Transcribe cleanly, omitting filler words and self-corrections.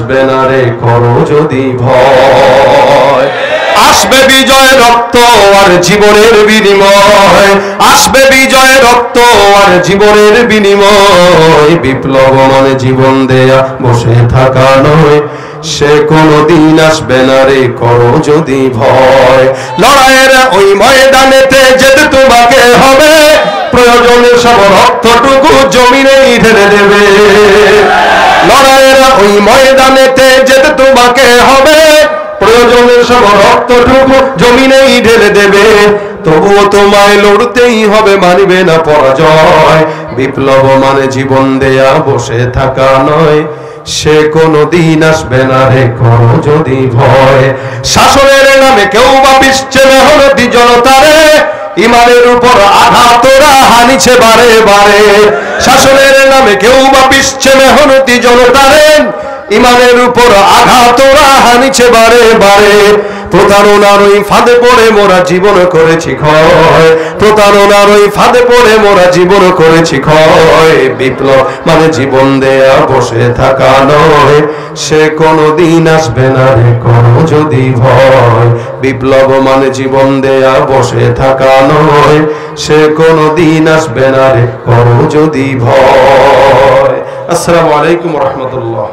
আসবে না রে করো যদি ভয়। আসবে বিজয় রক্ত আর জীবনের বিনিময়, আসবে বিজয় রক্ত আর জীবনের বিনিময়। বিপ্লব মানে জীবন দেয়া বসে থাকা নয়, সে কোনদিন আসবে না রে করো যদি ভয়। লড়াইয়ের ওই ময়দানেতে যেতে তোমাকে হবে, প্রয়োজনে সব রক্তটুকু জমিনেই ঢেলে দেবে। লড়াইয়ের ওই ময়দানেতে যেতে তোমাকে হবে, প্রয়োজনে সব রক্তটুকু জমিনেই ঢেলে দেবে। তবুও তোমায় লড়তেই হবে, মানবে না পরাজয়। বিপ্লব মানে জীবন দেয়া বসে থাকা নয়, সে কোনদিন আসবে না রে করো যদি ভয়। শাসনের নামে কেউ বা পিছছে মেহনতি জনতারে, ইমানের উপর আঘাত ওরা হানিছে বারে বারে। শাসনের নামে কেউ বা পিছছে মেহনতি জনতারে, ইমানের উপর আঘাত ওরা হানিছে বারে বারে। প্রতারণার ওই ফাঁদে পড়ে মোরা জীবন করেছি ক্ষয়, প্রতারণার ওই ফাঁদে পড়ে মোরা জীবন করেছি ক্ষয়। বিপ্লব মানে জীবন দেয়া বসে থাকা নয়, সে কোনদিন আসবে না রে করো যদি ভয়। বিপ্লব মানে জীবন দেয়া বসে থাকা নয়, সে কোনদিন আসবে না রে করো যদি ভয়। আসসালামু আলাইকুম ওয়া রাহমাতুল্লাহ।